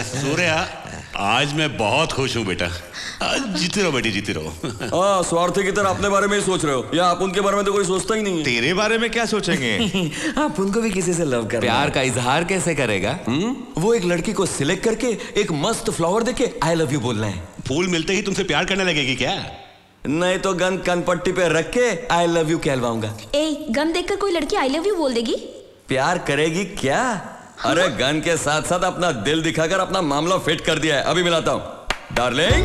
सूर्या, आज मैं बहुत खुश हूँ बेटा। जीते रहो बेटी, जीते रहो। हाँ, स्वार्थी की तरह अपने बारे में ही सोच रहे हो, या आप उनके बारे में तो कोई सोचता ही नहीं है। तेरे बारे में क्या सोचेंगे? आप उनको भी किसी से लव कर प्यार का इजहार कैसे करेगा? वो एक लड़की को सिलेक्ट करके एक मस्त फ्लावर देके आई लव यू बोलना है। फूल मिलते ही तुमसे प्यार करने लगेगी क्या? नहीं तो गन कनपट्टी पे रख के आई लव यू कहलवाऊंगा। गन देखकर कोई लड़की आई लव यू बोल देगी? प्यार करेगी क्या? अरे गन के साथ साथ अपना दिल दिखाकर अपना मामला फिट कर दिया है। अभी मिलाता हूं डार्लिंग।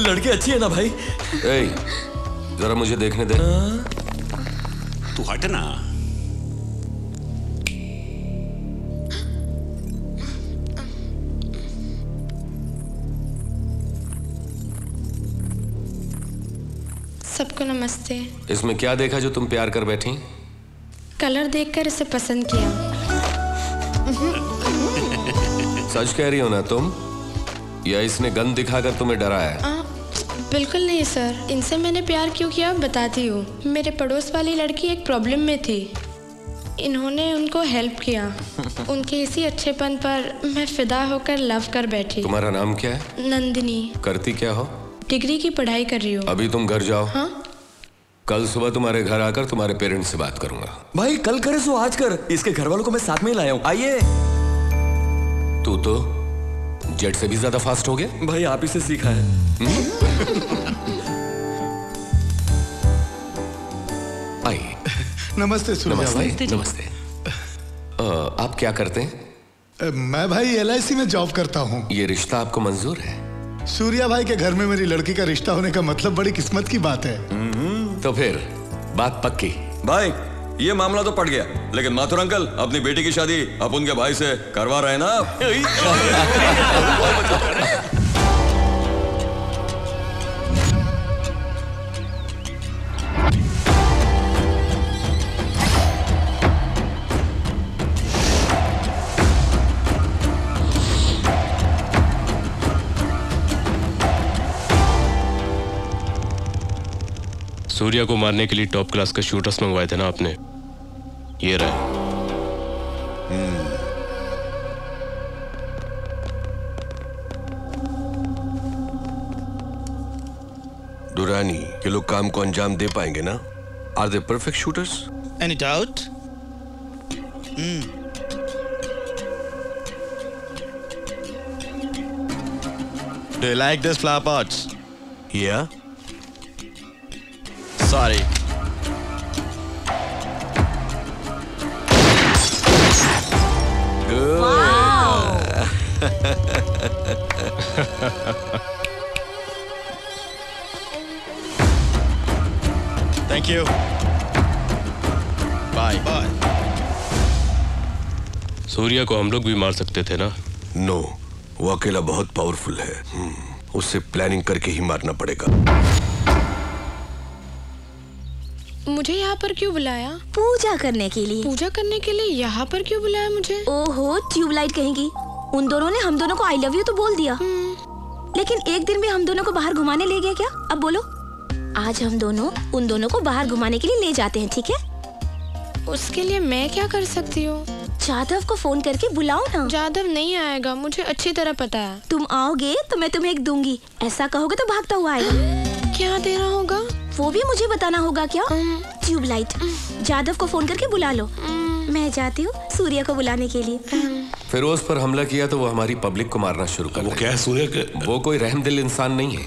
लड़की अच्छी है ना भाई? जरा मुझे देखने दे। तू हट ना। सबको नमस्ते। इसमें क्या देखा जो तुम प्यार कर बैठी? कलर देखकर इसे पसंद किया। सच कह रही हो ना तुम, या इसने गन दिखाकर तुम्हें डराया? बिल्कुल नहीं सर, इनसे मैंने प्यार क्यों किया बताती हूँ। मेरे पड़ोस वाली लड़की एक प्रॉब्लम में थी, इन्होंने उनको हेल्प किया। उनके इसी अच्छेपन पर मैं फिदा होकर लव कर बैठी। तुम्हारा नाम क्या है? नंदिनी। करती क्या हो? डिग्री की पढ़ाई कर रही हूँ। अभी तुम घर जाओ। हाँ? कल सुबह तुम्हारे घर आकर तुम्हारे पेरेंट्स से बात करूंगा। भाई कल करे सो आज कर, इसके घर वालों को मैं साथ में ही लाया हूँ। आइए। तू तो जेट से भी ज्यादा फास्ट हो गया। भाई आप ही से सीखा है। आइए। नमस्ते सूर्या भाई। नमस्ते। आप क्या करते हैं? मैं भाई LIC में जॉब करता हूँ। ये रिश्ता आपको मंजूर है? सूर्या भाई के घर में मेरी लड़की का रिश्ता होने का मतलब बड़ी किस्मत की बात है। तो फिर बात पक्की। भाई ये मामला तो पड़ गया, लेकिन माथुर अंकल अपनी बेटी की शादी आप उनके भाई से करवा रहे हैं ना? सूर्या को मारने के लिए टॉप क्लास के शूटर्स मंगवाए थे ना आपने, ये रहे। दुरानी, ये लोग काम को अंजाम दे पाएंगे ना? Are they perfect shooters? Any doubt? Do you like this flower pots? Yeah. Sorry. Thank you. Bye. Bye. Surya को हम लोग भी मार सकते थे ना? नो, वो अकेला बहुत पावरफुल है। उससे प्लानिंग करके ही मारना पड़ेगा। मुझे यहाँ पर क्यों बुलाया? पूजा करने के लिए। पूजा करने के लिए यहाँ पर क्यों बुलाया मुझे? ओहो ट्यूबलाइट कहेंगी। उन दोनों ने हम दोनों को आई लव यू तो बोल दिया, लेकिन एक दिन भी हम दोनों को बाहर घुमाने ले गए क्या? अब बोलो, आज हम दोनों उन दोनों को बाहर घुमाने के लिए ले जाते हैं, ठीक है? उसके लिए मैं क्या कर सकती हूँ? जादव को फोन करके बुलाओ ना। जादव नहीं आएगा, मुझे अच्छी तरह पता है। तुम आओगे तो मैं तुम्हें एक दूंगी, ऐसा कहोगे तो भागता हुआ आएगा। क्या देना होगा? वो भी मुझे बताना होगा क्या? ट्यूबलाइट। जादव को फोन करके बुला लो। मैं जाती हूँ सूर्या को बुलाने के लिए। फिरोज पर हमला किया तो वो हमारी पब्लिक को मारना शुरू कर वो क्या है सूर्या के? वो कोई रहमदिल इंसान नहीं है।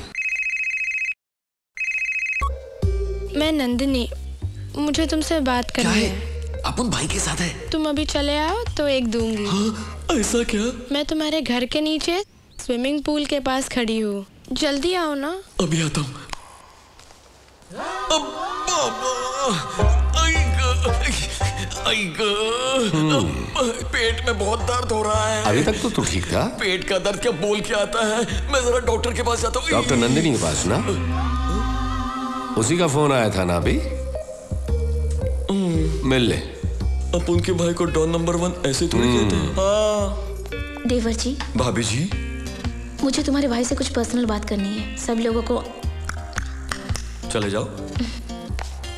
मैं नंदिनी, मुझे तुमसे बात करनी है। अपन भाई के साथ है। तुम अभी चले आओ तो एक दूंगी। हाँ, ऐसा क्या? मैं तुम्हारे घर के नीचे स्विमिंग पूल के पास खड़ी हूँ, जल्दी आओ ना। अभी आता हूँ। पेट में बहुत दर्द हो रहा है। अभी तक तो तू ठीक था। पेट का दर्द क्या बोल के आता है? मैं जरा डॉक्टर के पास जाता हूँ। डॉक्टर नंदिनी के पास ना? उसी का फोन आया था ना अभी? मिल ले। अब उनके भाई को डॉन नंबर 1 ऐसे थोड़ी कहते हैं। हाँ। देवर जी। भाभी जी। मुझे तुम्हारे भाई से कुछ पर्सनल बात करनी है। सब लोगों को चले जाओ।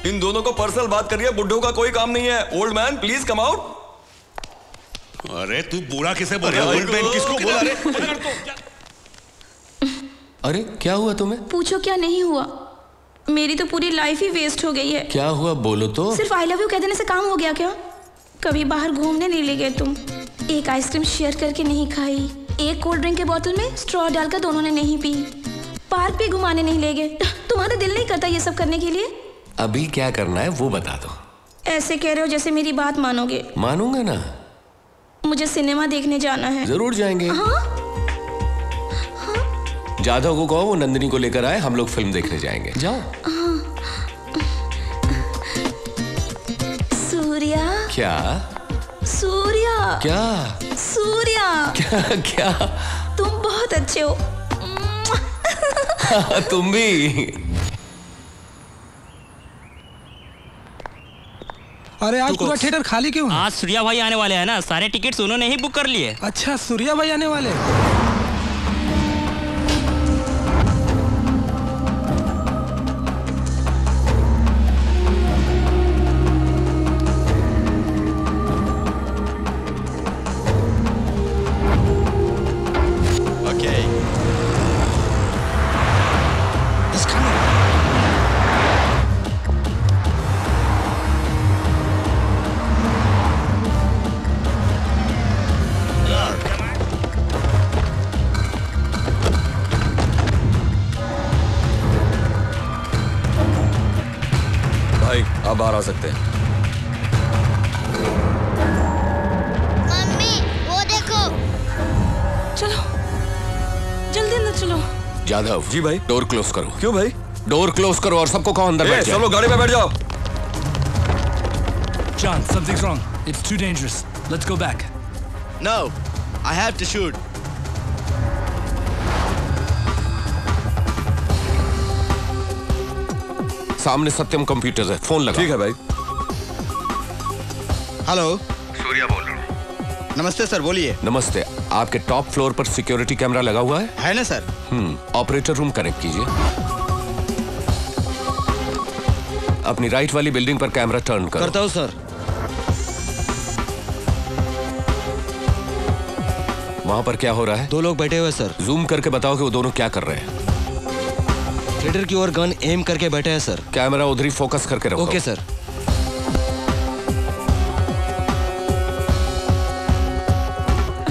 इन दोनों को पर्सनल बात करिए, बुड्ढों का कोई काम नहीं है। Old man please come out. अरे तू बूढ़ा किसे बोल रहा है? ओल्ड मैन किसको बोला रे? अरे क्या हुआ तुम्हें? पूछो क्या नहीं हुआ, मेरी तो पूरी लाइफ ही वेस्ट हो गई है। क्या हुआ बोलो तो। सिर्फ आई लव यू कह देने से काम हो गया क्या? कभी बाहर घूमने नहीं ले गए तुम, एक आइसक्रीम शेयर करके नहीं खाई, एक कोल्ड ड्रिंक के बोतल में स्ट्रॉ डालकर दोनों ने नहीं पी, पार्क भी घुमाने नहीं ले गए। तुम्हारा दिल नहीं करता ये सब करने के लिए? अभी क्या करना है वो बता दो। ऐसे कह रहे हो जैसे मेरी बात मानोगे। मानूंगा ना। मुझे सिनेमा देखने जाना है। जरूर जाएंगे। हाँ? जाधव को कहो वो नंदिनी को लेकर आए, हम लोग फिल्म देखने जाएंगे। जाओ। सूर्या। क्या? सूर्या। क्या? सूर्या। क्या? क्या? तुम बहुत अच्छे हो। तुम भी। अरे आज पूरा थिएटर खाली क्यों है? आज सूर्या भाई आने वाले हैं ना, सारे टिकट्स उन्होंने ही बुक कर लिए। अच्छा सूर्या भाई आने वाले। आप बाहर आ सकते हैं। मम्मी वो देखो। चलो जल्दी अंदर चलो। जाधव जी भाई। डोर क्लोज करो। क्यों भाई? डोर क्लोज करो और सबको कहो अंदर बैठ जाओ। सब लोग गाड़ी में बैठ जाओ। John, something's wrong. It's too dangerous. Let's go back. No, I have to shoot. सामने सत्यम कंप्यूटर्स है, फोन लगा। ठीक है भाई। हेलो, सूर्या बोल रहा हूँ। नमस्ते सर, बोलिए। नमस्ते। आपके टॉप फ्लोर पर सिक्योरिटी कैमरा लगा हुआ है? है ना सर। ऑपरेटर रूम कनेक्ट कीजिए। अपनी राइट वाली बिल्डिंग पर कैमरा टर्न करो। करता हूँ सर। वहां पर क्या हो रहा है? दो लोग बैठे हुए सर। जूम करके बताओ कि वो दोनों क्या कर रहे हैं। थिएटर की ओर गन एम करके बैठे हैं सर। कैमरा उधर ही फोकस करके रखो। Okay sir.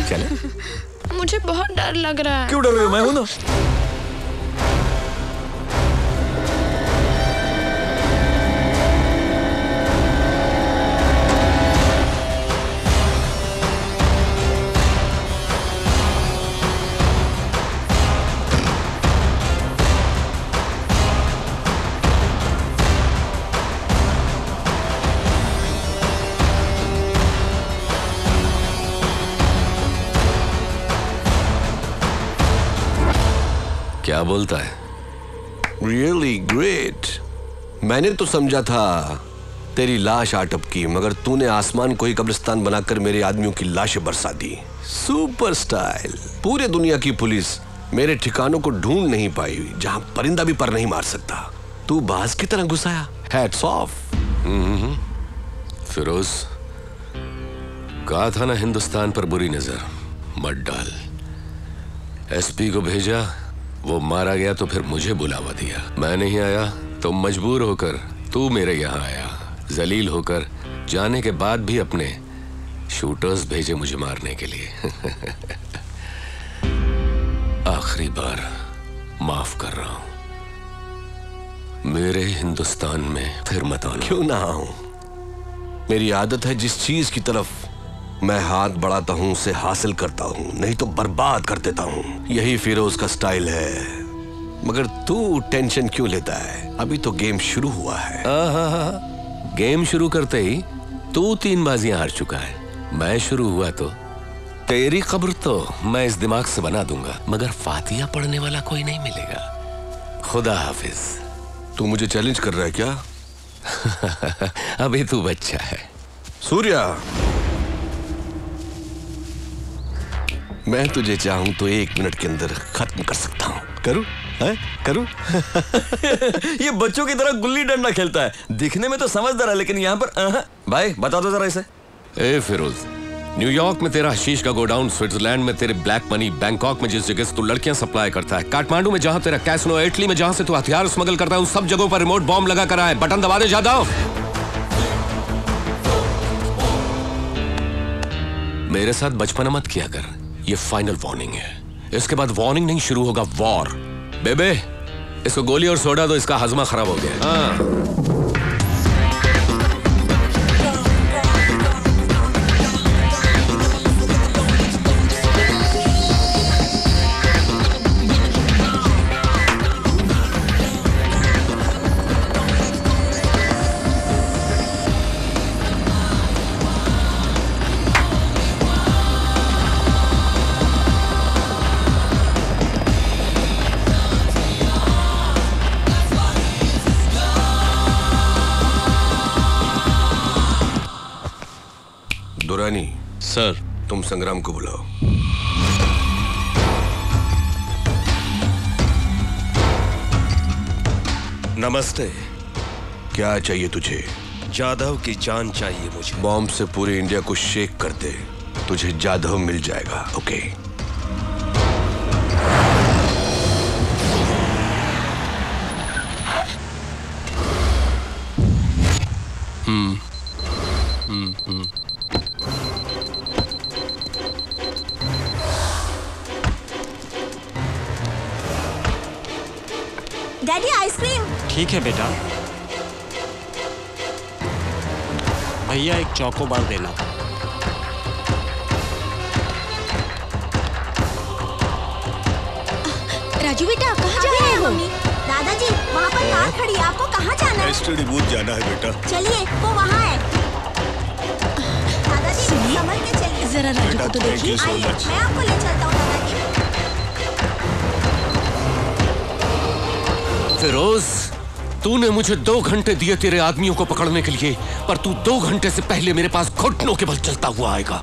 चले। मुझे बहुत डर लग रहा है। क्यों डर रही हो? मैं हूं ना। क्या बोलता है? Really great. मैंने तो समझा था तेरी लाश आटप की, मगर तूने आसमान को ही कब्रिस्तान बनाकर मेरे आदमियों की लाशें बरसा दी। Super style. पूरे दुनिया की पुलिस मेरे ठिकानों को ढूंढ नहीं पाई जहां परिंदा भी पर नहीं मार सकता। तू बाज की तरह घुसाया। Hats off. फिरोज, कहा था ना हिंदुस्तान पर बुरी नजर मत डाल। एसपी को भेजा, वो मारा गया तो फिर मुझे बुलावा दिया। मैं नहीं आया तो मजबूर होकर तू मेरे यहाँ आया। जलील होकर जाने के बाद भी अपने शूटर्स भेजे मुझे मारने के लिए। आखिरी बार माफ कर रहा हूं। मेरे हिंदुस्तान में फिर मत आना। क्यों ना आऊं? मेरी आदत है जिस चीज की तरफ मैं हाथ बढ़ाता हूं उसे हासिल करता हूं, नहीं तो बर्बाद कर देता हूं। यही फिरोज का स्टाइल है। मगर तू टेंशन क्यों लेता है? अभी तो गेम शुरू हुआ है। गेम शुरू करते ही तू 3 बाजियां हार चुका है। मैं शुरू हुआ तो तेरी खबर तो मैं इस दिमाग से बना दूंगा, मगर फातिहा पढ़ने वाला कोई नहीं मिलेगा। खुदा हाफिज। तू मुझे चैलेंज कर रहा है क्या? अभी तू बच्चा है। सूर्या, मैं तुझे चाहूं तो 1 मिनट के अंदर खत्म कर सकता हूं। करूं? है? करूं? ये बच्चों की तरह गुल्ली डंडा खेलता है। दिखने में तो समझदार है, लेकिन यहाँ पर भाई बता दो जरा इसे। ए फिरोज, न्यूयॉर्क में तेरा हशीश का गोडाउन, स्विट्जरलैंड में तेरे ब्लैक मनी, बैंकॉक में जिस जगह से तू लड़कियां सप्लाई करता है, काठमांडू में जहां तेरा कैसिनो, इटली में जहां से तू हथियार स्मगल करता है, उन सब जगहों पर रिमोट बॉम्ब लगा कर आए। बटन दबा दे जादव। मेरे साथ बचपना मत किया कर, ये फाइनल वार्निंग है। इसके बाद वार्निंग नहीं, शुरू होगा वॉर। बेबे, इसको गोली और सोडा दो, इसका हजमा खराब हो गया। हाँ। दुरानी सर, तुम संग्राम को बुलाओ। नमस्ते। क्या चाहिए तुझे? जाधव की जान चाहिए मुझे। बॉम्ब से पूरे इंडिया को शेक कर दे, तुझे जाधव मिल जाएगा। ओके? Daddy ice cream. ठीक है बेटा। भैया एक चोकोबार देना। राजू बेटा कहाँ जा रहे हैं मम्मी? दादाजी वहाँ पर कार खड़ी है, आपको कहाँ जाना है? एसटीडी बूथ जाना है बेटा। चलिए वो वहाँ है। दादाजी संभल के चलिए। जरा राजू को तो देखिए। आइए मैं आपको ले चलता हूँ दादाजी। फिरोज, तूने मुझे 2 घंटे दिए तेरे आदमियों को पकड़ने के लिए, पर तू 2 घंटे से पहले मेरे पास घुटनों के बल चलता हुआ आएगा।